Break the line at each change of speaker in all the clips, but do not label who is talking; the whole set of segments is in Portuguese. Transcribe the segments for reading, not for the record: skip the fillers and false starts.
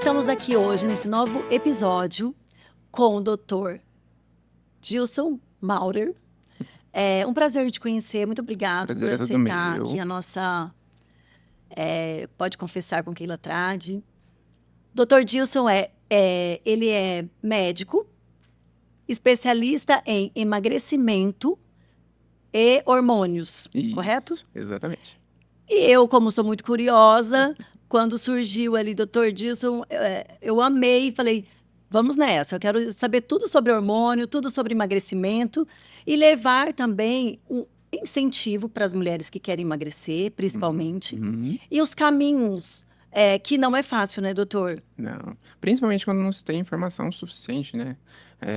estamos aqui hoje nesse novo episódio com o Dr. Gilson Maurer. É um prazer te conhecer, muito obrigado
Prazer
por
é todo
aceitar
meu.
aqui a nossa Pode Confessar com Keila Trade. Dr. Gilson ele é médico, especialista em emagrecimento e hormônios, correto?
Isso, exatamente.
E eu, como sou muito curiosa, quando surgiu ali Dr. Gilson, eu amei e falei, vamos nessa, eu quero saber tudo sobre hormônio, tudo sobre emagrecimento e levar também um incentivo para as mulheres que querem emagrecer, principalmente,
Uhum.
e os caminhos, que não é fácil, né, doutor?
Não. Principalmente quando não se tem informação suficiente, né?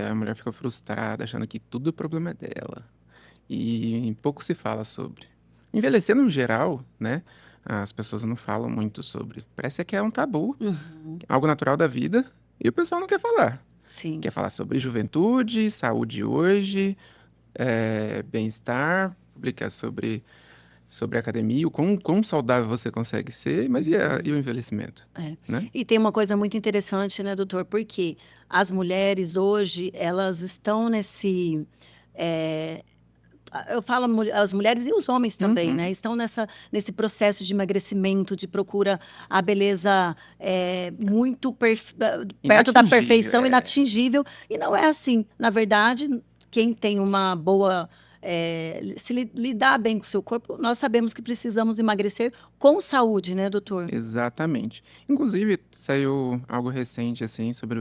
A mulher fica frustrada, achando que tudo é problema dela. E pouco se fala sobre. Envelhecer no geral, né? As pessoas não falam muito sobre. Parece que é um tabu,
Uhum,
algo natural da vida, e o pessoal não quer falar.
sim.
Quer falar sobre juventude, saúde hoje, bem-estar, publicar sobre a academia, o quão saudável você consegue ser, mas e o envelhecimento,
É.
né?
E tem uma coisa muito interessante, né, doutor? Porque as mulheres hoje, elas estão nesse. é, eu falo as mulheres e os homens também,
Uhum.
né? Estão nesse processo de emagrecimento, de procura a beleza muito perto da
Inatingível,
perfeição, inatingível. E não é assim. Na verdade, quem tem uma boa. Se lidar bem com o seu corpo, nós sabemos que precisamos emagrecer com saúde, né, doutor?
exatamente. Inclusive, saiu algo recente, assim, sobre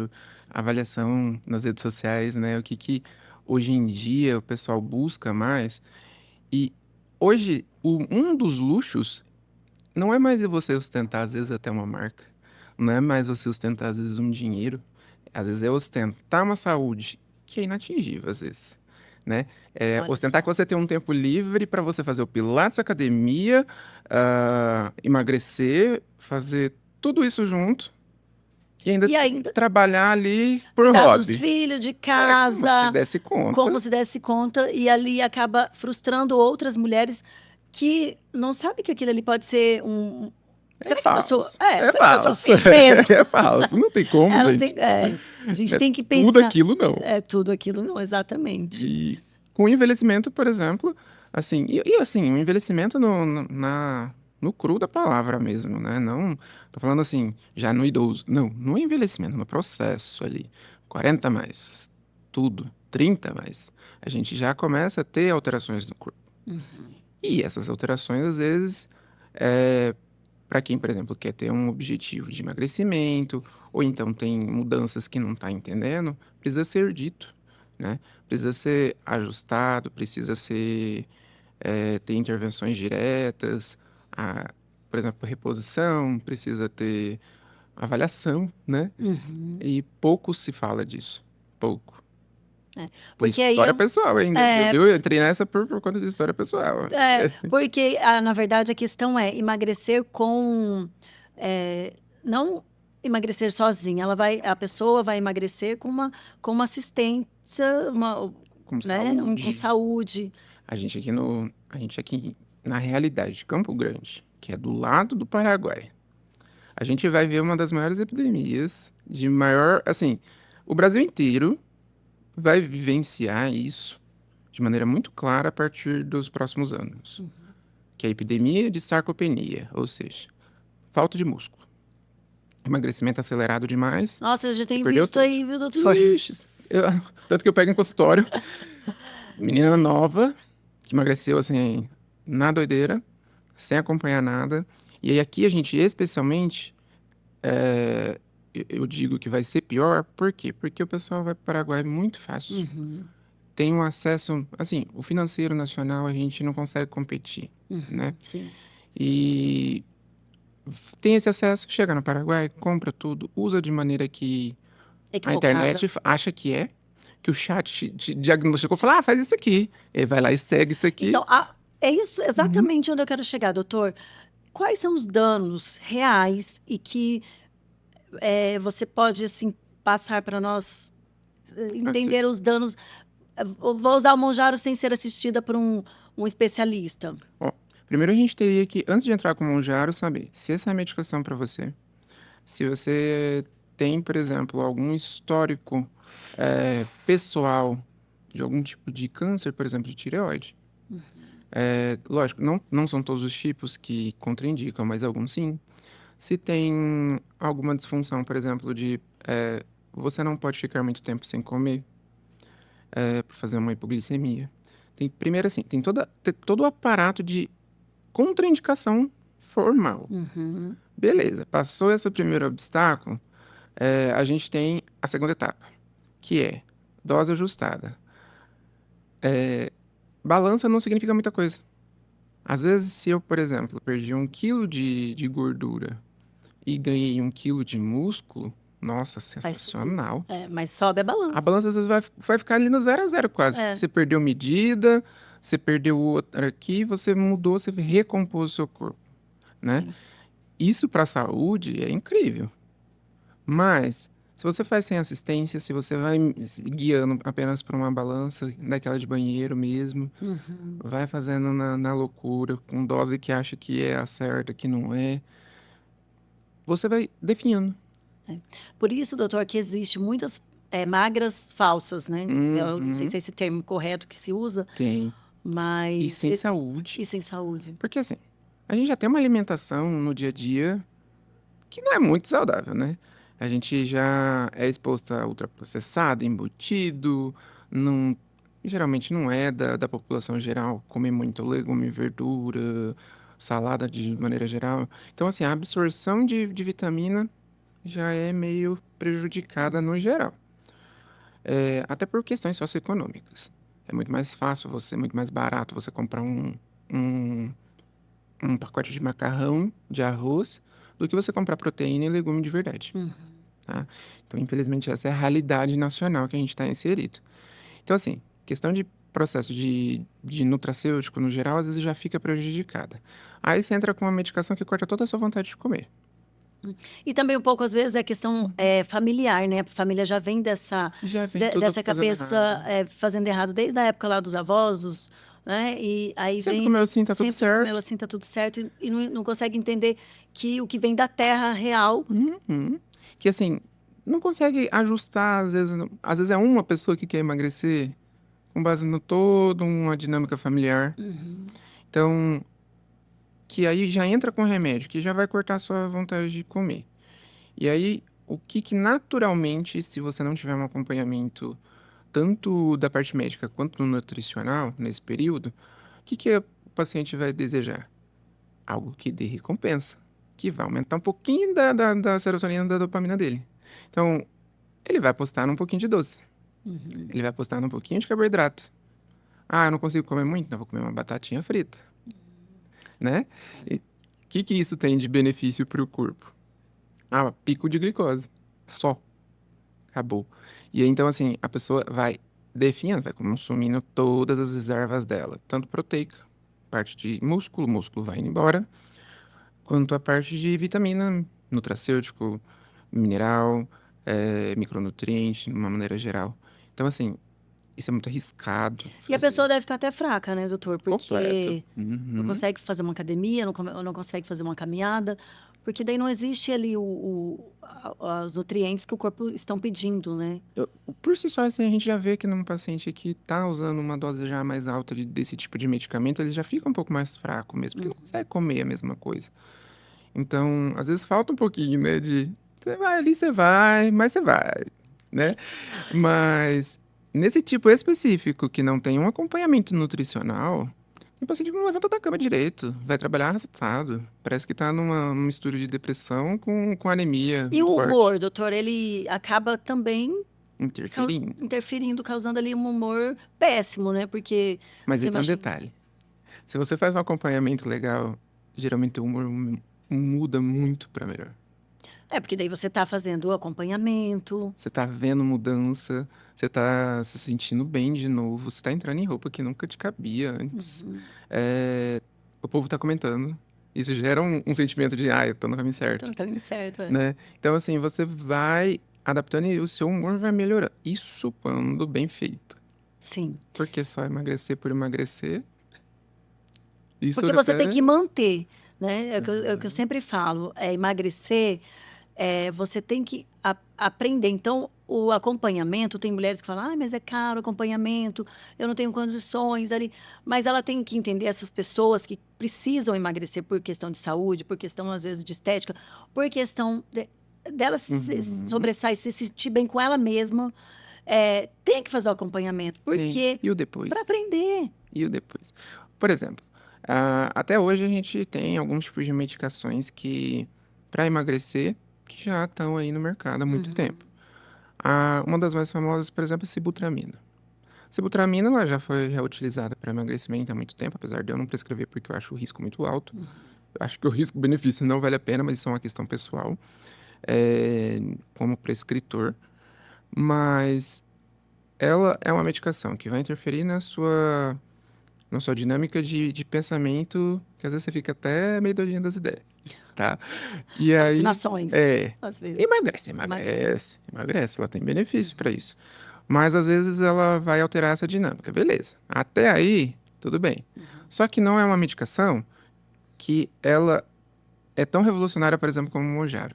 a avaliação nas redes sociais, né? O que hoje em dia o pessoal busca mais. E hoje, um dos luxos não é mais você ostentar, às vezes, até uma marca. Não é mais você ostentar, às vezes, um dinheiro. Às vezes é ostentar uma saúde que é inatingível, às vezes, né? É
Olha
ostentar
só.
que você tem um tempo livre para você fazer o pilates, academia, emagrecer, fazer tudo isso junto e ainda
E ainda
trabalhar ali por
cuidar dos
hobby.
filhos, de
É como se
casa,
desse
como
conta.
se desse conta, e ali acaba frustrando outras mulheres que não sabem que aquilo ali pode ser um.
É
Será que a pessoa.
falso. É
Será que a pessoa
falso.
tem mesmo?
É falso. Não tem como,
Ela tem.
gente.
A gente
Não é
tem que
tudo
pensar.
aquilo, não.
É tudo aquilo, não, exatamente.
E com o envelhecimento, por exemplo, assim, assim, o envelhecimento no cru da palavra mesmo, né? Não, tô falando assim, já no idoso. Não, no envelhecimento, no processo ali. 40 mais, tudo, 30 mais. A gente já começa a ter alterações no corpo.
Uhum.
E essas alterações, às vezes, é, para quem, por exemplo, quer ter um objetivo de emagrecimento, ou então tem mudanças que não está entendendo, precisa ser dito, né? Precisa ser ajustado, precisa ser, ter intervenções diretas, por exemplo, reposição, precisa ter avaliação, né?
Uhum.
E pouco se fala disso, pouco.
É.
Por
Porque aí
história pessoal ainda,
é,
viu? Eu entrei nessa por conta de história pessoal.
porque, na verdade, a questão é emagrecer com. Não emagrecer sozinha, a pessoa vai emagrecer com uma assistência,
Com
né, com
saúde.
saúde.
A gente aqui na realidade de Campo Grande, que é do lado do Paraguai, a gente vai ver uma das maiores epidemias de maior, assim, o Brasil inteiro vai vivenciar isso de maneira muito clara a partir dos próximos anos, que é a epidemia de sarcopenia, ou seja, falta de músculo, emagrecimento acelerado demais
Nossa, eu já
e
tenho
perdeu
visto
tudo.
aí, viu, doutor?
Ixi, tanto que eu pego em consultório, menina nova, que emagreceu assim, na doideira, sem acompanhar nada. E aí aqui a gente, especialmente, eu digo que vai ser pior, por quê? Porque o pessoal vai para o Paraguai muito fácil.
Uhum,
Tem um acesso, assim, o financeiro nacional a gente não consegue competir, né?
sim.
E tem esse acesso, chega no Paraguai, compra tudo, usa de maneira que a
Equivocada.
internet acha que o chat te diagnosticou, fala, faz isso aqui. Ele vai lá e segue isso aqui.
Então, é isso
Uhum.
exatamente onde eu quero chegar, doutor. Quais são os danos reais e que você pode, assim, passar para nós
Assim,
entender os danos? Eu vou usar o Monjaro sem ser assistida por um especialista.
ó, primeiro a gente teria que, antes de entrar com o Monjaro, saber se essa é a medicação para você, se você tem, por exemplo, algum histórico pessoal de algum tipo de câncer, por exemplo, de tireoide. Lógico, não são todos os tipos que contraindicam, mas alguns sim. Se tem alguma disfunção, por exemplo, de você não pode ficar muito tempo sem comer, por fazer uma hipoglicemia. Primeiro assim, tem todo o aparato de contraindicação formal.
Uhum.
Beleza, passou esse primeiro obstáculo, a gente tem a segunda etapa, que é dose ajustada. Balança não significa muita coisa. Às vezes, se eu, por exemplo, perdi 1 quilo de gordura e ganhei 1 quilo de músculo, nossa,
Vai subir.
sensacional.
Mas sobe a
A
balança.
balança às vezes vai ficar ali no 0 a 0 quase.
É.
Você perdeu medida, você perdeu outra aqui, você mudou, você recompôs o seu corpo, né?
Sim.
Isso para a saúde é incrível. Mas, se você faz sem assistência, se você vai se guiando apenas por uma balança, daquela de banheiro mesmo,
Uhum.
vai fazendo na loucura, com dose que acha que é a certa, que não é, você vai definhando.
Por isso, doutor, que existe muitas magras falsas, né? Eu não sei
Uhum,
se é esse termo correto que se usa,
tem. E
mas
sem saúde.
e sem saúde.
Porque assim, a gente já tem uma alimentação no dia a dia que não é muito saudável, né? A gente já é exposto a ultraprocessado, embutido, não, geralmente não é da população geral comer muito legume, verdura, salada de maneira geral. Então, assim, a absorção de vitamina já é meio prejudicada no geral. Até por questões socioeconômicas. É muito mais fácil, muito mais barato você comprar um, um pacote de macarrão, de arroz, do que você comprar proteína e legume de verdade.
Uhum.
Tá? Então, infelizmente, essa é a realidade nacional que a gente está inserido. Então, assim, questão de processo de nutracêutico, no geral, às vezes já fica prejudicada. Aí você entra com uma medicação que corta toda a sua vontade de comer.
E também um pouco, às vezes, é questão familiar, né? A família já vem
Já vem tudo
dessa
fazendo
cabeça
errado.
fazendo errado desde a época lá dos avós, né? E aí
Sempre
vem,
comeu assim, tá tudo
sempre comeu
certo.
assim, tá tudo certo, e não consegue entender que o que vem da terra real.
Uhum. Que assim, não consegue ajustar, às vezes é uma pessoa que quer emagrecer com base no todo uma dinâmica familiar.
Uhum.
Então, que aí já entra com remédio, que já vai cortar a sua vontade de comer. E aí, o que naturalmente, se você não tiver um acompanhamento tanto da parte médica quanto no nutricional nesse período, o que o paciente vai desejar? Algo que dê recompensa, que vai aumentar um pouquinho da serotonina e da dopamina dele. Então, ele vai apostar num pouquinho de doce.
Uhum.
Ele vai apostar num pouquinho de carboidrato. Ah, eu não consigo comer muito? Então, eu vou comer uma batatinha frita, né? E o que isso tem de benefício para o corpo? Ah, pico de glicose. Só. Acabou. E aí, então, assim, a pessoa vai definhando, vai consumindo todas as reservas dela. Tanto proteica, parte de músculo vai indo embora, quanto a parte de vitamina, nutracêutico, mineral, micronutriente, de uma maneira geral. Então, assim, isso é muito arriscado
E a
fazer.
pessoa deve ficar até fraca, né, doutor?
Completo.
Porque não
Uhum.
consegue fazer uma academia, não consegue fazer uma caminhada, porque daí não existe ali os nutrientes que o corpo estão pedindo, né?
Por si só, assim, a gente já vê que num paciente que tá usando uma dose já mais alta desse tipo de medicamento, ele já fica um pouco mais fraco mesmo, porque não consegue comer a mesma coisa. Então, às vezes falta um pouquinho, né, você vai ali, você vai, mas você vai, né? Mas nesse tipo específico que não tem um acompanhamento nutricional, o paciente não levanta da cama direito, vai trabalhar arrastado. Parece que tá numa mistura de depressão com anemia
E
muito
o
forte,
humor, doutor, ele acaba também
interferindo.
interferindo, causando ali um humor péssimo, né? Porque
Mas
você
aí tem um
imagina.
detalhe. Se você faz um acompanhamento legal, geralmente o humor muda muito pra melhor.
Porque daí você está fazendo o acompanhamento.
Você tá vendo mudança, você tá se sentindo bem de novo, você tá entrando em roupa que nunca te cabia antes.
Uhum.
O povo tá comentando. Isso gera um sentimento de, eu tô no caminho
Tá
certo,
no caminho certo, é.
né? Então, assim, você vai adaptando e o seu humor vai melhorando. Isso quando bem feito.
Sim.
Porque só emagrecer por emagrecer, isso
Porque você tem
até...
que manter, né? É o que eu
Uhum.
sempre falo, emagrecer você tem que aprender. Então, o acompanhamento, tem mulheres que falam, mas é caro o acompanhamento, eu não tenho condições ali. Mas ela tem que entender essas pessoas que precisam emagrecer por questão de saúde, por questão, às vezes, de estética, por questão dela se
Uhum.
sobressair, se sentir bem com ela mesma. Tem que fazer o acompanhamento,
Tem.
porque
E o depois?
para aprender.
E o depois? Por exemplo, até hoje a gente tem alguns tipos de medicações que, para emagrecer, que já estão aí no mercado há muito
Uhum.
tempo. Uma das mais famosas, por exemplo, é a sibutramina. Sibutramina ela já foi reutilizada para emagrecimento há muito tempo, apesar de eu não prescrever porque eu acho o risco muito alto.
Uhum.
Eu acho que o risco-benefício não vale a pena, mas isso é uma questão pessoal, como prescritor. Mas ela é uma medicação que vai interferir na sua dinâmica de pensamento, que às vezes você fica até meio doidinho das ideias, tá? E aí,
Alucinações, às vezes.
emagrece,
Emagrece.
emagrece, emagrece, ela tem benefício para
Uhum.
isso. Mas às vezes ela vai alterar essa dinâmica, beleza. Até aí, tudo bem.
Uhum.
Só que não é uma medicação que ela é tão revolucionária, por exemplo, como o Monjaro.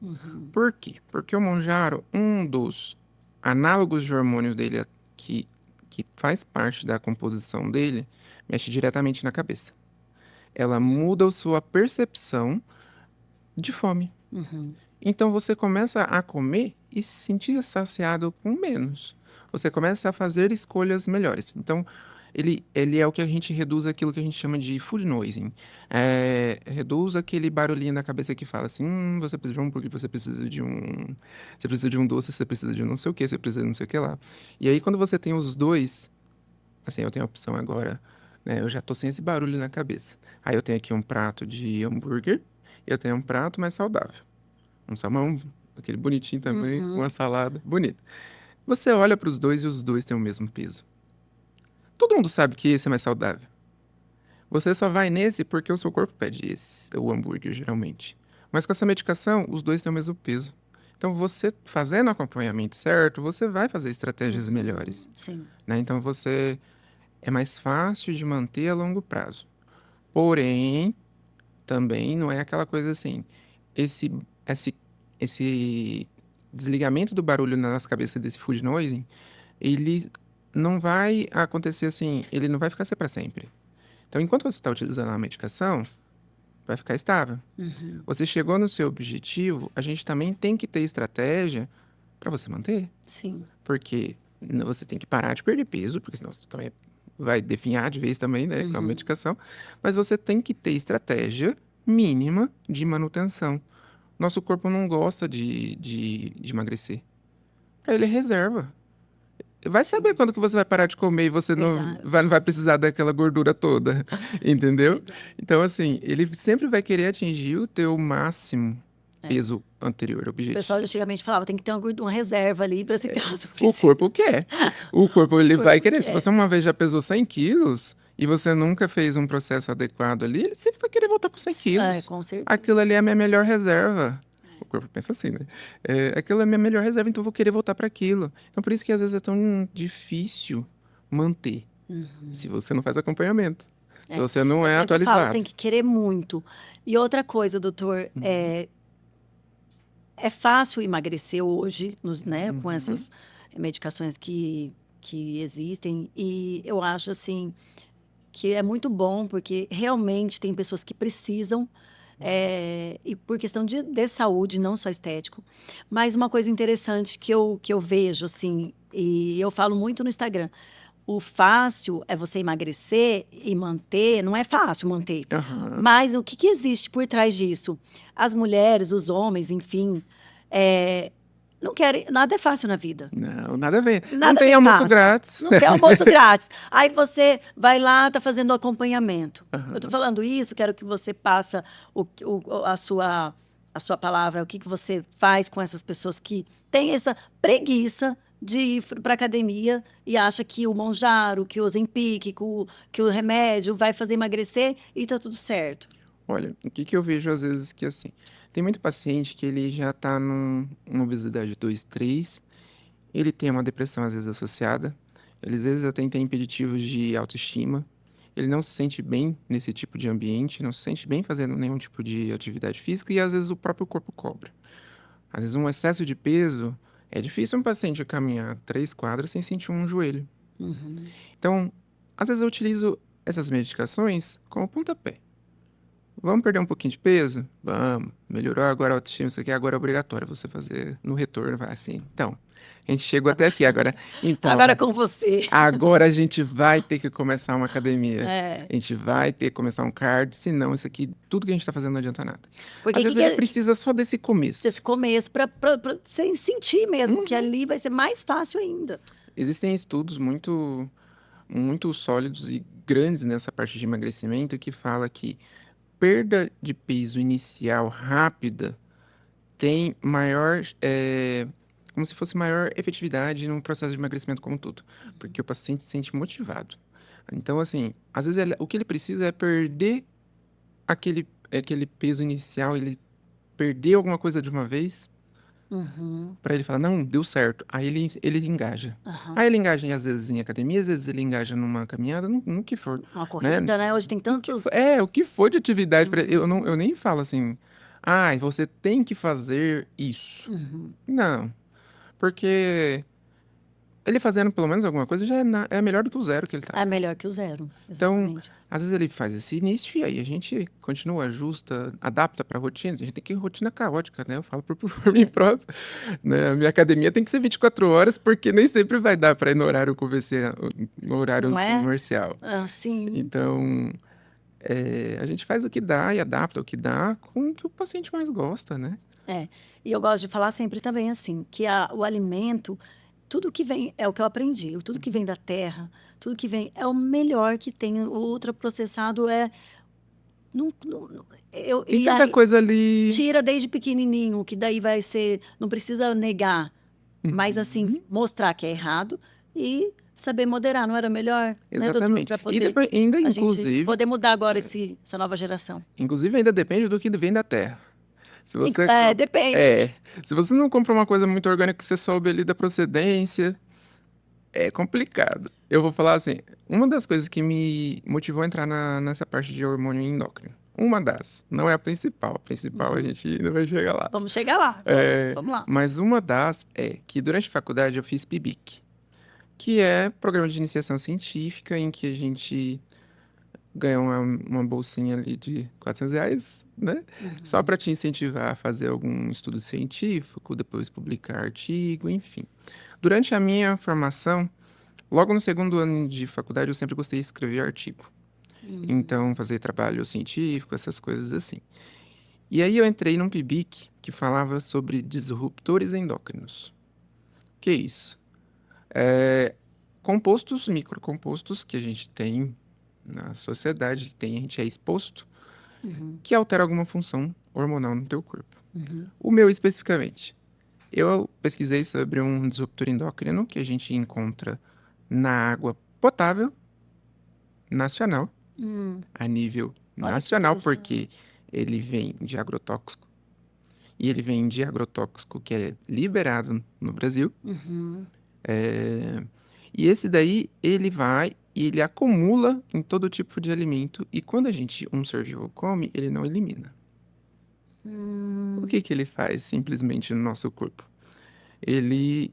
Uhum.
Por quê? Porque o Monjaro, um dos análogos de hormônio dele que, que faz parte da composição dele, mexe diretamente na cabeça. Ela muda a sua percepção de fome.
Uhum.
Então você começa a comer e se sentir saciado com menos. Você começa a fazer escolhas melhores. Então, ele é o que a gente reduz aquilo que a gente chama de food noising. Reduz aquele barulhinho na cabeça que fala assim, você precisa de um hambúrguer, você precisa de um doce, você precisa de um não sei o que, você precisa de não sei o que lá. E aí, quando você tem os dois, assim, eu tenho a opção agora, né? Eu já tô sem esse barulho na cabeça. Aí eu tenho aqui um prato de hambúrguer, e eu tenho um prato mais saudável. Um salmão, aquele bonitinho também, com uma
Uhum.
salada, bonita. Você olha para os dois e os dois têm o mesmo peso. Todo mundo sabe que esse é mais saudável. Você só vai nesse porque o seu corpo pede esse, o hambúrguer, geralmente. Mas com essa medicação, os dois têm o mesmo peso. Então, você fazendo o acompanhamento certo, você vai fazer estratégias melhores,
Sim.
né? Então, você é mais fácil de manter a longo prazo. Porém, também não é aquela coisa assim, esse, esse, esse desligamento do barulho na nossa cabeça desse food noise, ele não vai acontecer assim, ele não vai ficar assim para sempre. Então, enquanto você está utilizando a medicação, vai ficar estável.
Uhum.
Você chegou no seu objetivo, a gente também tem que ter estratégia para você manter,
Sim.
porque você tem que parar de perder peso, porque senão você também vai definhar de vez também, né, com a
Uhum.
medicação, mas você tem que ter estratégia mínima de manutenção. Nosso corpo não gosta de emagrecer. Ele é reserva. Vai saber
Sim.
quando que você vai parar de comer e você
Verdade.
não vai precisar daquela gordura toda, entendeu?
Verdade.
Então, assim, ele sempre vai querer atingir o teu máximo
É.
peso anterior,
O
objetivo.
pessoal antigamente falava, tem que ter uma reserva ali para esse caso.
O corpo quer. O corpo, ele
O
vai
corpo
querer. Se
quer.
você uma vez já pesou 100 quilos e você nunca fez um processo adequado ali, ele sempre vai querer voltar para 100 quilos.
Com certeza.
Aquilo ali é a minha melhor reserva. O corpo pensa assim, né? Aquilo é a minha melhor reserva, então eu vou querer voltar para aquilo. Então por isso que às vezes é tão difícil manter, se
Uhum.
você não faz acompanhamento, se
É.
você não
Eu
é
sempre falo, tem
atualizado.
que querer muito. E outra coisa, doutor,
Uhum,
é fácil emagrecer hoje, né, com
uhum,
essas medicações que existem. E eu acho, assim, que é muito bom, porque realmente tem pessoas que precisam, e por questão de saúde, não só estético. Mas uma coisa interessante que eu vejo, assim, e eu falo muito no Instagram, o fácil é você emagrecer e manter, não é fácil manter.
aham.
Mas o que, que existe por trás disso? As mulheres, os homens, enfim, é, não querem. Nada é fácil na vida.
Não, nada a ver. Não
Nada
tem
é
almoço
fácil.
grátis.
Não tem almoço grátis. Aí você vai lá, tá fazendo o acompanhamento. Eu tô
Aham.
falando isso, quero que você passa a sua palavra, o que, que você faz com essas pessoas que têm essa preguiça de ir para academia e acha que o Monjaro, que o Ozempic, que o remédio vai fazer emagrecer e tá tudo certo.
Olha, o que que eu vejo às vezes que assim, tem muito paciente que ele já tá numa obesidade 2, 3, ele tem uma depressão às vezes associada, ele às vezes até tem impeditivos de autoestima, ele não se sente bem nesse tipo de ambiente, não se sente bem fazendo nenhum tipo de atividade física e às vezes o próprio corpo cobra. Às vezes um excesso de peso, é difícil um paciente caminhar 3 quadras sem sentir um joelho.
Uhum.
Então, às vezes eu utilizo essas medicações como pontapé. Vamos perder um pouquinho de peso? Vamos. Melhorou agora a autoestima, isso aqui agora é obrigatório você fazer no retorno, vai assim. Então, a gente chegou até aqui agora. Então,
Agora com você.
agora a gente vai ter que começar uma academia.
É.
A gente vai ter que começar um cardio, senão isso aqui, tudo que a gente tá fazendo não adianta nada.
Porque
Às vezes ele precisa só desse começo.
Desse começo, pra você sentir mesmo que ali vai ser mais fácil ainda.
Existem estudos muito, muito sólidos e grandes nessa parte de emagrecimento que fala que perda de peso inicial rápida tem maior, como se fosse maior efetividade no processo de emagrecimento como um todo, porque o paciente se sente motivado. Então, assim, às vezes o que ele precisa é perder aquele peso inicial, ele perder alguma coisa de uma vez,
Uhum.
para ele falar, não, deu certo. Aí ele engaja.
Aham.
Aí ele engaja, às vezes, em academia, às vezes ele engaja numa caminhada, no que for.
Uma
Né?
corrida, né? Hoje tem tantos.
O que for de atividade. Eu nem falo assim, você tem que fazer isso.
Uhum.
Não. Porque ele fazendo pelo menos alguma coisa já é melhor do que o zero que ele tá.
É melhor que o zero.
Então,
Exatamente.
às vezes ele faz esse início e aí a gente continua, ajusta, adapta pra rotina. A gente tem que rotina caótica, né? Eu falo por mim próprio. Né? A minha academia tem que ser 24 horas, porque nem sempre vai dar pra ir no horário comercial. No horário
Não é?
comercial.
Sim.
Então, a gente faz o que dá e adapta o que dá com o que o paciente mais gosta, né?
E eu gosto de falar sempre também assim, que o alimento, tudo que vem, é o que eu aprendi, tudo que vem da terra, tudo que vem é o melhor que tem. O ultraprocessado
Tem
e
tanta
aí
coisa ali.
tira desde pequenininho, que daí vai ser, não precisa negar, mas assim, mostrar que é errado e saber moderar, não era melhor, né, doutor,
Exatamente.
para
E
poder
depois, ainda,
a gente
inclusive,
poder mudar agora essa nova geração.
inclusive, ainda depende do que vem da terra. Se você,
Depende.
se você não compra uma coisa muito orgânica que você soube ali da procedência, é complicado. Eu vou falar assim, uma das coisas que me motivou a entrar nessa parte de hormônio endócrino, uma das, não é a principal a gente ainda vai chegar lá.
Vamos chegar lá. Vamos lá.
Mas uma das é que durante a faculdade eu fiz PIBIC, que é Programa de Iniciação Científica, em que a gente ganha uma bolsinha ali de R$ 400, né? Só para te incentivar a fazer algum estudo científico, depois publicar artigo, enfim. Durante a minha formação, logo no segundo ano de faculdade, eu sempre gostei de escrever artigo. Então, fazer trabalho científico, essas coisas assim. E aí eu entrei num PIBIC que falava sobre disruptores endócrinos. O que é isso? Compostos, microcompostos que a gente tem na sociedade, a gente é exposto, que altera alguma função hormonal no teu corpo. O meu especificamente. Eu pesquisei sobre um disruptor endócrino que a gente encontra na água potável nacional, a nível
Olha que
nacional,
interessante.
porque ele vem de agrotóxico. E ele vem de agrotóxico que é liberado no Brasil. E esse daí, ele acumula em todo tipo de alimento. E quando um ser vivo come, ele não elimina. O que ele faz simplesmente no nosso corpo? Ele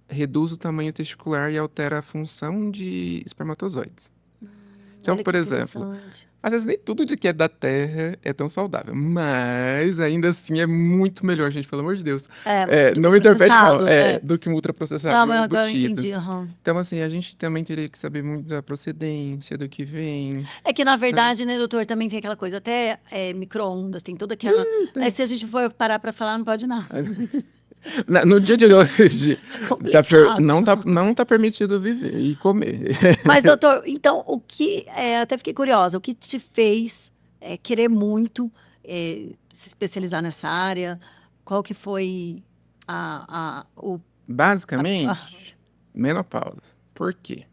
reduz o tamanho testicular e altera a função de espermatozoides. Então,
Olha
por
que
exemplo,
interessante.
às vezes nem tudo de que é da terra é tão saudável, mas ainda assim é muito melhor, gente, pelo amor de Deus.
Do
Não
que
me interprete mal,
processado,
do que um ultraprocessado
Ah, mas agora eu
embutido.
entendi.
Então, assim, a gente também teria que saber muito da procedência, do que vem.
É que, na verdade, né, doutor, também tem aquela coisa, até micro-ondas, tem toda aquela. Aí, se a gente for parar para falar, não pode não.
No dia de hoje,
Complicado.
não tá permitido viver e comer.
Mas, doutor, então, até fiquei curiosa, o que te fez querer muito se especializar nessa área? Qual que foi o...
Basicamente, menopausa. Por quê?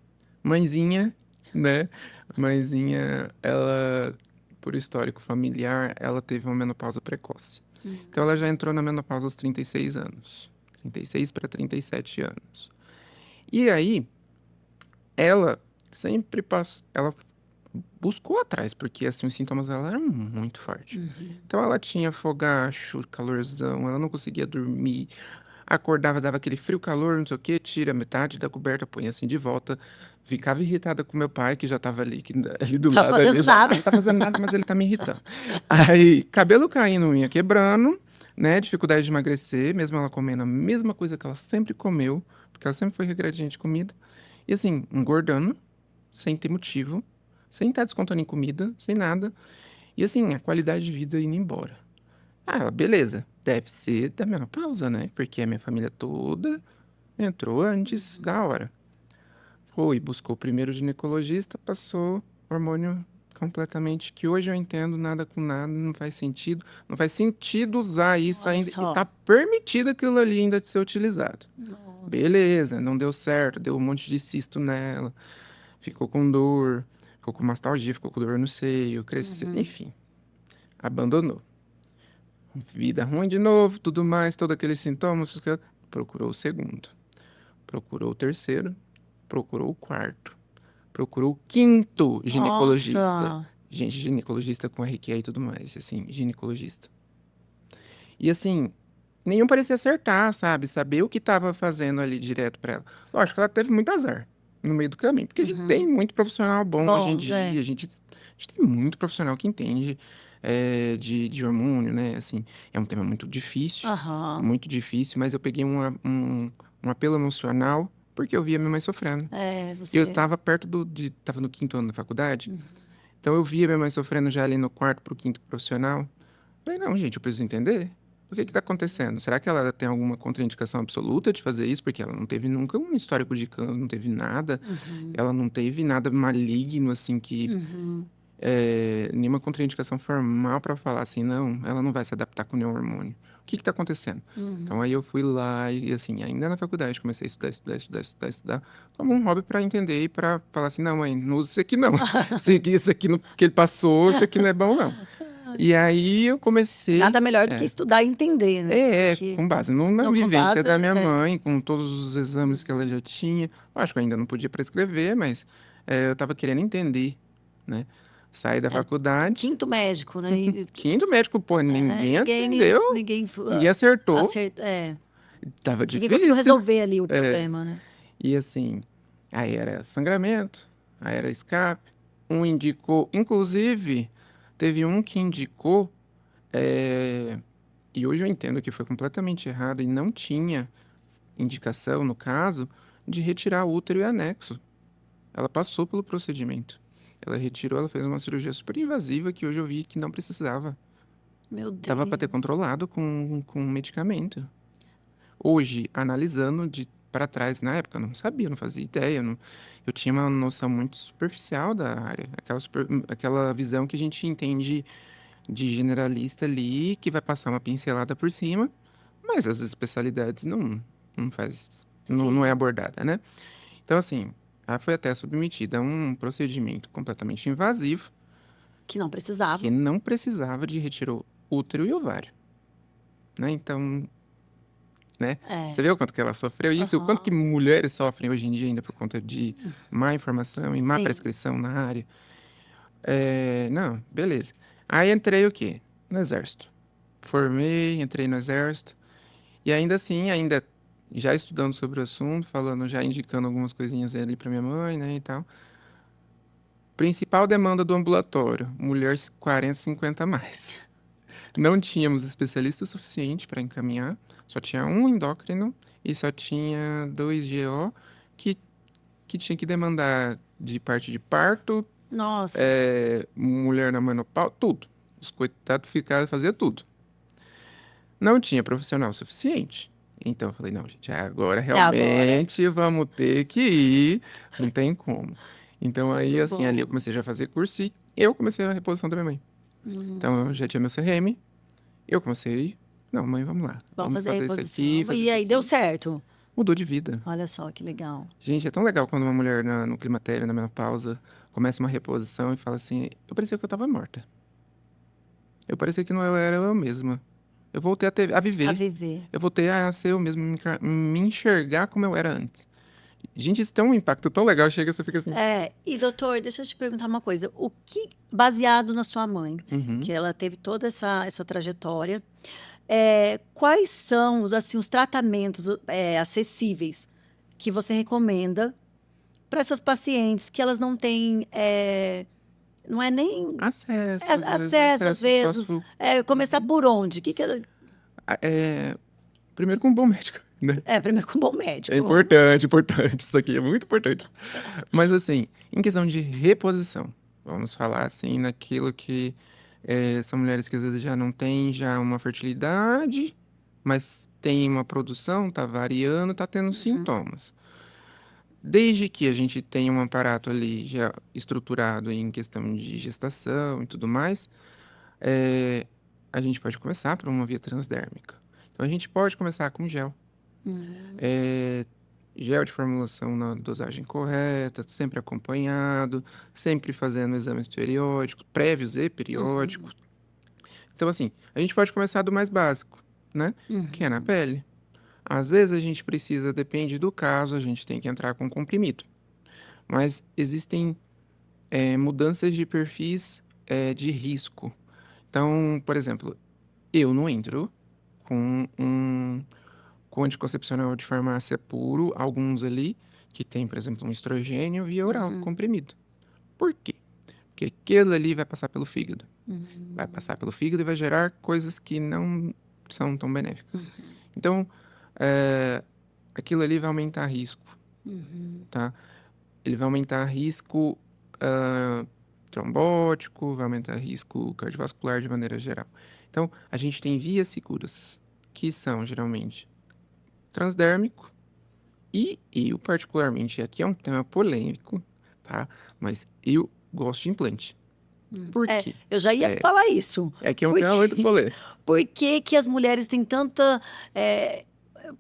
Mãezinha, né? Mãezinha, ela, por histórico familiar, ela teve uma menopausa precoce. Então, ela já entrou na menopausa aos 36 anos. 36 para 37 anos. E aí, ela sempre passou... Ela buscou atrás, porque assim, os sintomas dela eram muito fortes.
Uhum.
Então ela tinha fogacho, calorzão, ela não conseguia dormir, acordava, dava aquele frio, calor, não sei o quê, tira metade da coberta, põe assim de volta. Ficava irritada com meu pai, que já tava ali, ali do
Tá
lado, ali
fazendo
já,
nada.
não tá fazendo nada, mas ele tá me irritando. Aí, cabelo caindo, unha quebrando, né, dificuldade de emagrecer, mesmo ela comendo a mesma coisa que ela sempre comeu, porque ela sempre foi regradinha de comida, e assim, engordando, sem ter motivo, sem estar descontando em comida, sem nada, e assim, a qualidade de vida indo embora. Ah, beleza. Deve ser da menopausa, né? Porque a minha família toda entrou antes da hora. Foi, buscou o primeiro ginecologista, passou hormônio completamente, que hoje eu entendo nada com nada, não faz sentido. Não faz sentido usar isso
Olha
ainda e
só.
tá permitido aquilo ali ainda de ser utilizado.
Nossa.
Beleza, não deu certo, deu um monte de cisto nela, ficou com dor, ficou com mastalgia, ficou com dor no seio, cresceu,
Uhum.
enfim, abandonou. Vida ruim de novo, tudo mais, todos aqueles sintomas. Procurou o segundo, procurou o terceiro, procurou o quarto, procurou o quinto ginecologista.
Nossa.
Gente, ginecologista com RQ e tudo mais, assim, ginecologista. E assim, nenhum parecia acertar, sabe? Saber o que tava fazendo ali direto pra ela. Lógico que ela teve muito azar no meio do caminho, porque a gente tem
Uhum.
muito profissional bom hoje em
Bom, é.
dia, a gente tem muito profissional que entende de hormônio, né? Assim, é um tema
Aham.
muito difícil, mas eu peguei um apelo emocional porque eu via minha mãe sofrendo.
É,
Eu
você.
tava tava no quinto ano da faculdade,
Uhum.
então eu via minha mãe sofrendo já ali no quarto pro quinto profissional. Falei, não, gente, eu preciso entender. O que que tá acontecendo? Será que ela tem alguma contraindicação absoluta de fazer isso? Porque ela não teve nunca um histórico de câncer, não teve nada.
Uhum.
Ela não teve nada maligno, assim, que...
Uhum.
nenhuma contraindicação formal pra falar assim, não, ela não vai se adaptar com nenhum hormônio. O que que tá acontecendo? Então
Uhum.
aí eu fui lá e, assim, ainda na faculdade, comecei a estudar, estudar, estudar, estudar, estudar, como um hobby pra entender e pra falar assim, não, mãe, não usa isso aqui não. Isso aqui que ele passou, isso aqui não é bom, não. E aí eu comecei,
Nada melhor do que estudar e entender, né? Porque
com base na
não com
vivência
base,
da minha
é.
mãe, com todos os exames que ela já tinha. Lógico, eu ainda não podia prescrever, mas eu tava querendo entender, né? Saí da
É,
faculdade,
quinto médico, né?
quinto médico, pô, ninguém
Ninguém,
atendeu, ninguém acertou,
acerta,
tava
ninguém conseguiu
difícil.
resolver ali o
É,
problema, né?
e assim, aí era sangramento, aí era escape. Um indicou, inclusive, teve um que indicou. é, E hoje eu entendo que foi completamente errado e não tinha indicação, no caso, de retirar o útero e anexo. Ela passou pelo procedimento. Ela retirou, ela fez uma cirurgia super invasiva que hoje eu vi que não precisava.
Meu
Dava para ter
Deus.
controlado com medicamento. Hoje, analisando de para trás, na época, eu não sabia, não fazia ideia. Eu tinha uma noção muito superficial da área. Aquela visão que a gente entende de generalista ali, que vai passar uma pincelada por cima. Mas as especialidades não faz, não é
Sim,
abordada, né? Então, assim, ela foi até submetida a um procedimento completamente invasivo
que não
que
precisava.
não precisava de retirar o útero e ovário, né? Então, né? Você
É.
vê o quanto que ela sofreu isso, o quanto que
Aham.
mulheres sofrem hoje em dia ainda por conta de má informação e má
Sim.
prescrição na área. Não, beleza. Aí entrei o quê? No exército. Formei, entrei no exército. E ainda assim, ainda já estudando sobre o assunto, falando, já indicando algumas coisinhas ali para minha mãe, né, e tal. Principal demanda do ambulatório, mulheres 40, 50 a mais. Não tínhamos especialista o suficiente para encaminhar, só tinha um endócrino e só tinha dois GO que, que tinha que demandar de parte de parto,
Nossa.
mulher na menopausa, tudo. Os coitados ficaram, fazia tudo. Não tinha profissional suficiente. Então eu falei, não, gente, agora
É agora.
realmente vamos ter que ir, não tem como. Então aí,
Muito
assim, ali eu
bom.
comecei já a fazer curso e eu comecei a reposição da minha mãe. Então eu
Hum.
já tinha meu CRM, eu comecei, não, mãe, vamos lá,
Vamos
vamos
fazer a
fazer isso aqui,
reposição.
fazer
E
isso
aí, deu
aqui.
certo?
Mudou de vida.
Olha só que legal.
Gente, é tão legal quando uma mulher no climatério, na menopausa, começa uma reposição e fala assim, eu parecia que eu tava morta. Eu parecia que não era eu mesma. Eu voltei a
A
viver.
viver.
Eu voltei a ser eu mesmo, me enxergar como eu era antes. Gente, isso tem um impacto tão legal, chega, você fica assim.
E doutor, deixa eu te perguntar uma coisa. O que, baseado na sua mãe,
Uhum.
que ela teve toda essa trajetória, quais são assim, os tratamentos acessíveis que você recomenda para essas pacientes que elas não têm, não é nem
Acesso, às vezes,
acesso, às
acesso
vezes,
fácil.
começar por onde? Que ela...
Primeiro com um bom médico, né?
Primeiro com um bom
É
médico.
importante, importante. Isso aqui é muito importante. Mas assim, em questão de reposição, vamos falar assim naquilo que são mulheres que às vezes já não têm já uma fertilidade, mas tem uma produção, tá variando, tá tendo sintomas. Desde que a gente tenha um aparato ali já estruturado em questão de gestação e tudo mais, a gente pode começar por uma via transdérmica. Então a gente pode começar com gel. Gel de formulação na dosagem correta, sempre acompanhado, sempre fazendo exames periódicos, prévios e periódicos. Então, assim, a gente pode começar do mais básico, né? Que é na pele. Às vezes a gente precisa, depende do caso, a gente tem que entrar com comprimido. Mas existem mudanças de perfis de risco. Então, por exemplo, eu não entro com anticoncepcional de farmácia puro, alguns ali, que tem, por exemplo, um estrogênio via oral, comprimido. Por quê? Porque aquilo ali vai passar pelo fígado. Vai passar pelo fígado e vai gerar coisas que não são tão benéficas. Então, aquilo ali vai aumentar risco, tá? Ele vai aumentar risco trombótico, vai aumentar risco cardiovascular de maneira geral. Então, a gente tem vias seguras, que são geralmente transdérmico, e eu particularmente, aqui é um tema polêmico, tá? Mas eu gosto de implante. Por quê?
Eu já ia falar isso.
Que é um tema muito polêmico.
Por que que as mulheres têm tanta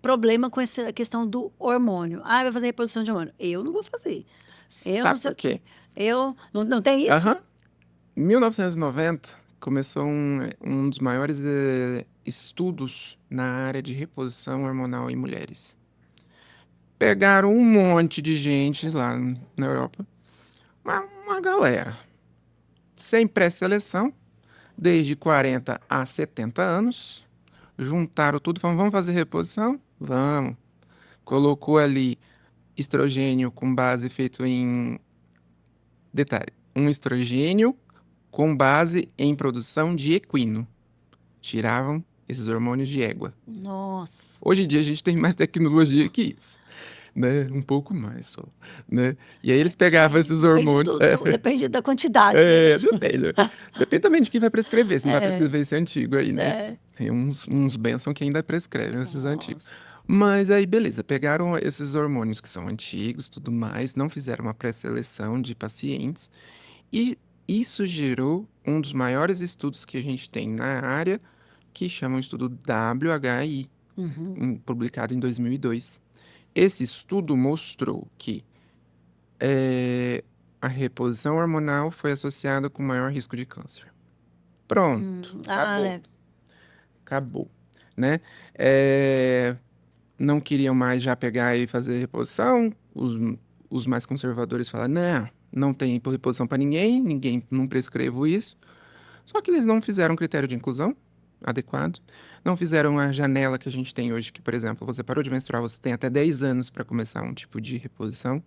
problema com essa questão do hormônio? Vai fazer reposição de hormônio. Eu não vou fazer. Eu não
Sabe
sei
por quê?
Eu não tem isso?
Aham. Em 1990, começou um dos maiores estudos na área de reposição hormonal em mulheres. Pegaram um monte de gente lá na Europa, uma galera, sem pré-seleção, desde 40 a 70 anos, juntaram tudo e falaram, vamos fazer reposição? Vamos. Colocou ali estrogênio com base feito em... Detalhe, um estrogênio com base em produção de equino. Tiravam esses hormônios de égua.
Nossa.
Hoje em dia a gente tem mais tecnologia que isso, né? Um pouco mais só, né? E aí eles pegavam esses hormônios...
Depende da quantidade.
Depende. Depende também de quem vai prescrever, se não vai prescrever esse antigo aí, né? Tem uns bênçãos que ainda prescrevem esses antigos. Mas aí, beleza, pegaram esses hormônios que são antigos, tudo mais, não fizeram uma pré-seleção de pacientes, e isso gerou um dos maiores estudos que a gente tem na área, que chama o estudo WHI, publicado em 2002. Esse estudo mostrou que a reposição hormonal foi associada com maior risco de câncer. Pronto, acabou. Acabou, né? Não queriam mais já pegar e fazer reposição. Os mais conservadores falaram, não tem reposição para ninguém não prescrevo isso. Só que eles não fizeram um critério de inclusão adequado, não fizeram a janela que a gente tem hoje, que, por exemplo, você parou de menstruar, você tem até 10 anos para começar um tipo de reposição.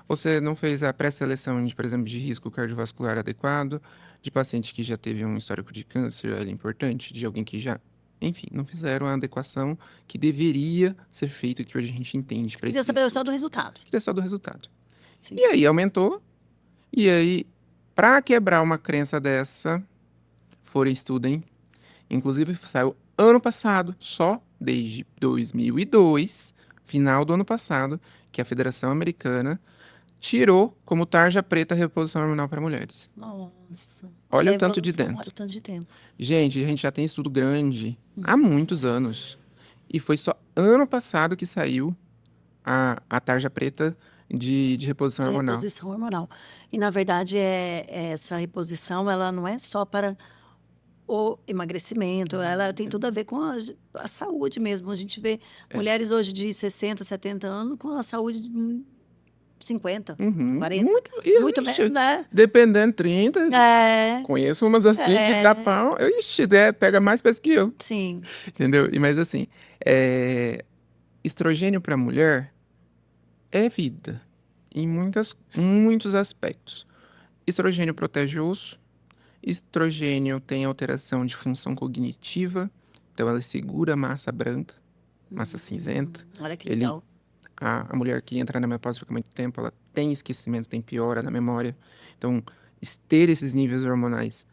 Você não fez a pré-seleção, por exemplo, de risco cardiovascular adequado, de paciente que já teve um histórico de câncer ali importante, de alguém que já... Enfim, não fizeram a adequação que deveria ser feita, que hoje a gente entende.
Queria saber só do resultado.
Queria só do resultado. Sim. E aí aumentou, e aí, para quebrar uma crença dessa, estudem. Inclusive, saiu ano passado, só desde 2002, final do ano passado, que a Federação Americana tirou como tarja preta a reposição hormonal para mulheres.
Nossa.
Olha o tanto de tempo.
Olha o tanto de tempo.
Gente, a gente já tem estudo grande há muitos anos. E foi só ano passado que saiu a tarja preta de reposição hormonal.
Reposição hormonal. E, na verdade, essa reposição ela não é só para o emagrecimento, ela tem tudo a ver com a saúde mesmo. A gente vê
É.
mulheres hoje de 60, 70 anos com a saúde de 50,
Uhum.
40.
Muito,
Muito,
ixi,
né?
dependendo, 30.
É,
Conheço umas assim que dá
é,
pau. Ixi, pega mais peso que eu.
sim.
Entendeu? Mas assim, estrogênio para mulher é vida. Em muitos aspectos. Estrogênio protege o osso. Estrogênio tem alteração de função cognitiva. Então ela segura a massa branca, massa cinzenta.
Olha que
Ele,
legal.
a mulher que entra na menopausa fica muito tempo, ela tem esquecimento, tem piora na memória. Então, ter esses níveis hormonais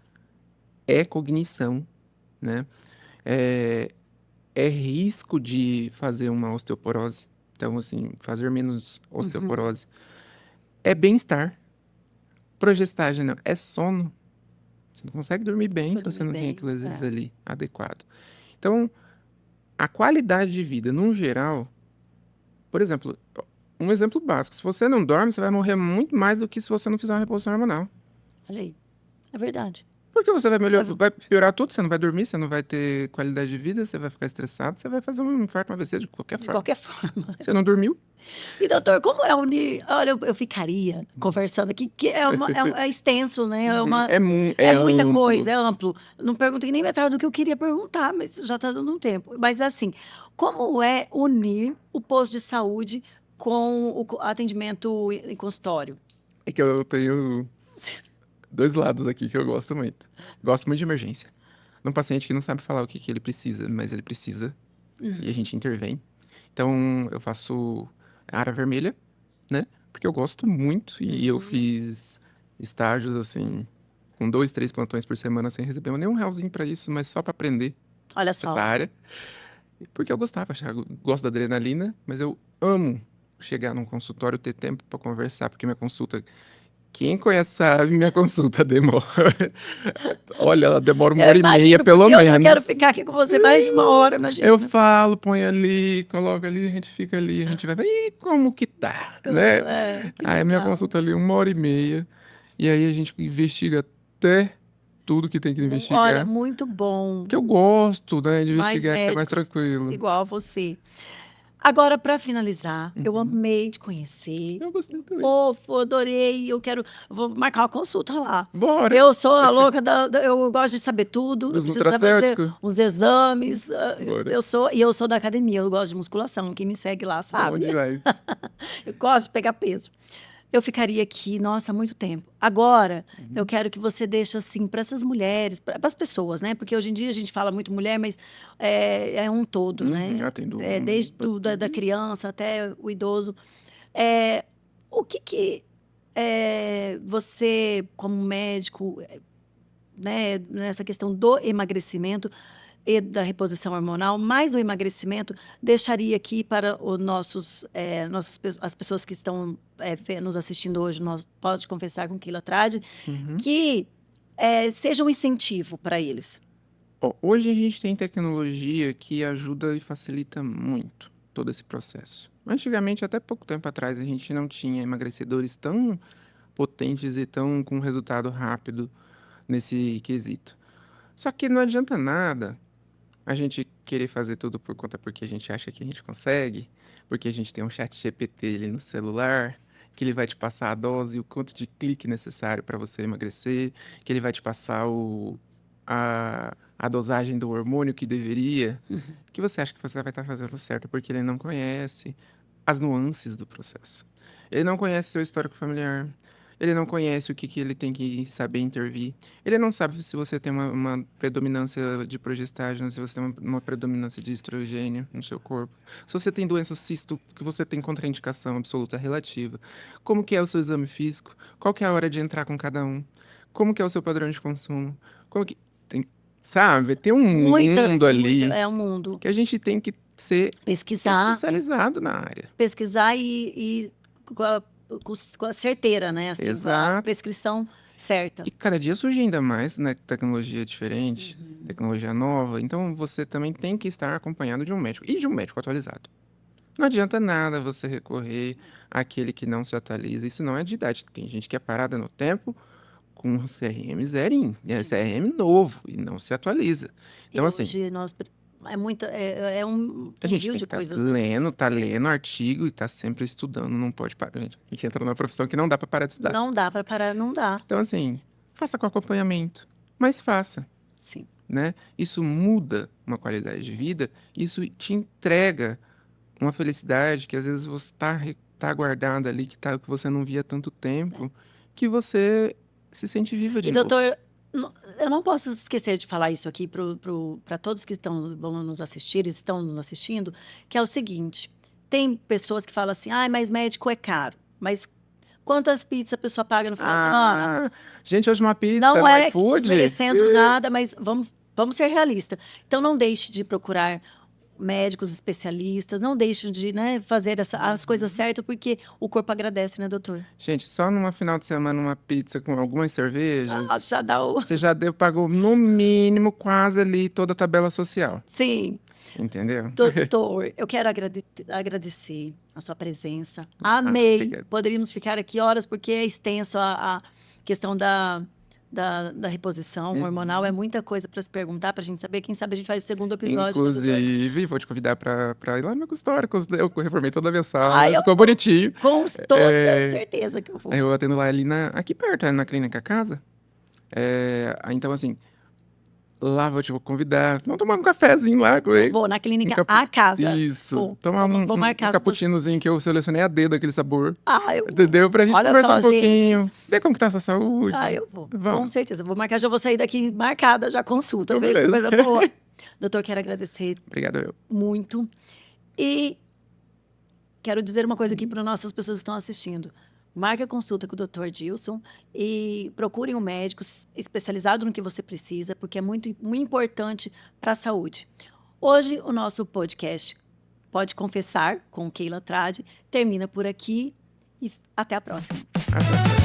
é cognição, né? É, é risco de fazer uma osteoporose. Então, assim, fazer menos
Uhum,
osteoporose. É bem-estar. Progestágeno é sono. Você não consegue dormir bem
pra
se você
dormir
não tem
bem.
aquilo às vezes ali adequado. Então, a qualidade de vida, num geral, por exemplo, um exemplo básico, se você não dorme, você vai morrer muito mais do que se você não fizer uma reposição hormonal.
Olha aí. É verdade.
Porque você
É
vai piorar tudo, você não vai dormir, você não vai ter qualidade de vida, você vai ficar estressado, você vai fazer um infarto, um AVC de qualquer
de
forma.
qualquer forma.
Você não dormiu?
E, doutor, como é unir? Olha, eu ficaria conversando aqui, que é extenso, né?
Uhum.
É
É
muita
amplo.
coisa, é amplo. Não perguntei nem metade do que eu queria perguntar, mas já está dando um tempo. Mas, assim, como é unir o posto de saúde com o atendimento em consultório?
É que eu tenho dois lados aqui que eu gosto muito. Gosto muito de emergência. Num paciente que não sabe falar o que que ele precisa, mas ele precisa, e a gente intervém. Então, eu faço área vermelha, né? Porque eu gosto muito e eu
Uhum.
fiz estágios assim, com 2, 3 plantões por semana sem receber nenhum realzinho pra isso, mas só pra aprender
Olha
essa
só.
área. Porque eu gostava, gosto da adrenalina, mas eu amo chegar num consultório, ter tempo pra conversar, porque minha consulta, quem conhece sabe, minha consulta demora. Olha, ela demora uma
Eu
hora e meia,
imagino,
pelo
porque eu já quero
menos.
ficar aqui com você mais de uma hora,
Eu
imagina.
falo, põe ali, coloca ali, a gente fica ali, a gente vai ver, e como que tá, né?
Que
Aí a minha
legal.
consulta ali, uma hora e meia, e aí a gente investiga até tudo que tem que
Olha,
investigar.
muito bom.
Porque eu gosto, né, de
Mais
investigar, que é mais
médicos
tranquilo.
igual a você. Agora, para finalizar, eu
Uhum.
amei te conhecer.
Eu gostei também.
Fofo, adorei. Vou marcar uma consulta lá.
Bora!
Eu sou a louca eu gosto de saber tudo. Eu
Dos
preciso fazer
nutracêuticos?
uns exames.
Bora.
Eu sou da academia, eu gosto de musculação. Quem me segue lá
Bom
sabe.
demais.
Eu gosto de pegar peso. Eu ficaria aqui, nossa, muito tempo. Agora, eu
Uhum.
quero que você deixe assim para essas mulheres, para as pessoas, né? Porque hoje em dia a gente fala muito mulher, mas é um todo,
Uhum.
né?
Atendo
Desde
pra
da
tudo.
criança até o idoso. É, o que você, como médico, né, nessa questão do emagrecimento e da reposição hormonal, mais do emagrecimento, deixaria aqui para os as pessoas que estão nos assistindo hoje, nós pode confessar com quilotrade,
Uhum.
que seja um incentivo para eles.
Ó, hoje a gente tem tecnologia que ajuda e facilita muito todo esse processo. Antigamente, até pouco tempo atrás, a gente não tinha emagrecedores tão potentes e tão com resultado rápido nesse quesito. Só que não adianta nada a gente querer fazer tudo por conta porque a gente acha que a gente consegue, porque a gente tem um chat GPT ali no celular, que ele vai te passar a dose e o quanto de clique necessário para você emagrecer, que ele vai te passar a dosagem do hormônio que deveria, que você acha que você vai estar fazendo certo porque ele não conhece as nuances do processo. Ele não conhece seu histórico familiar. Ele não conhece o que ele tem que saber intervir. Ele não sabe se você tem uma predominância de progestágeno, se você tem uma predominância de estrogênio no seu corpo. Se você tem doença cisto, que você tem contraindicação absoluta relativa. Como que é o seu exame físico? Qual que é a hora de entrar com cada um? Como que é o seu padrão de consumo? Como que... Tem, sabe? Tem um mundo ali
É um mundo.
que a gente tem que ser
Pesquisar,
especializado na área.
pesquisar e com a certeira, né? Assim, com a
Exato.
prescrição certa.
E cada dia surge ainda mais, né, tecnologia diferente, tecnologia nova, então você também tem que estar acompanhado de um médico e de um médico atualizado. Não adianta nada você recorrer àquele que não se atualiza. Isso não é de idade. Tem gente que é parada no tempo, com um CRM zerinho, é CRM novo e não se atualiza. Então,
E
assim,
hoje é um
a gente
rio
tem
de
que estar
coisas.
lendo artigo e tá sempre estudando, não pode parar, gente. A gente entra numa profissão que não dá para parar de estudar.
Não dá para parar, não dá.
Então, assim, faça com acompanhamento, mas faça,
Sim.
né? Isso muda uma qualidade de vida, isso te entrega uma felicidade que às vezes você tá guardado ali, que você não via há tanto tempo, que você se sente viva de
E,
novo.
doutor, eu não posso esquecer de falar isso aqui para todos que vão nos assistir, estão nos assistindo, que é o seguinte: tem pessoas que falam assim, mas médico é caro. Mas quantas pizzas a pessoa paga no final de semana?
Gente, hoje uma pizza
Não
no
é
iFood.
desmerecendo nada, mas vamos ser realistas. Então, não deixe de procurar médicos especialistas, não deixe de, né, fazer as coisas certas, porque o corpo agradece, né, doutor?
Gente, só numa final de semana uma pizza com algumas cervejas,
Já dá o...
você já pagou no mínimo quase ali toda a tabela social,
Sim.
entendeu?
Doutor, eu quero agradecer a sua presença. Amei.
Obrigado.
Poderíamos ficar aqui horas, porque é extenso a questão da reposição hormonal. É muita coisa para se perguntar, para a gente saber. Quem sabe a gente faz o segundo episódio.
Inclusive, vou te convidar para ir lá no meu consultório. Eu reformei toda a minha sala,
Ai,
ficou bonitinho.
Com toda certeza que eu vou.
Eu atendo lá ali aqui perto, na clínica casa. Então, assim, lá vou convidar. Vamos tomar um cafezinho lá com ele.
Vou na clínica A Casa.
Isso. Tomar
vou
um
marcar
cappuccinozinho que eu selecionei a dedo, aquele sabor.
eu
Entendeu? Pra gente
Olha
conversar
só,
um pouquinho. Ver como que tá a sua saúde.
eu vou.
Vamos.
Com certeza. Vou marcar, já vou sair daqui marcada, já consulta.
Então,
Ver que
beleza.
coisa boa. Doutor, quero agradecer
Obrigado, eu.
muito. E quero dizer uma coisa aqui para nossas pessoas que estão assistindo. Marque a consulta com o Dr. Dilson e procurem um médico especializado no que você precisa, porque é muito, muito importante para a saúde. Hoje, o nosso podcast Pode Confessar, com Keila Trade, termina por aqui e até a próxima.
Até.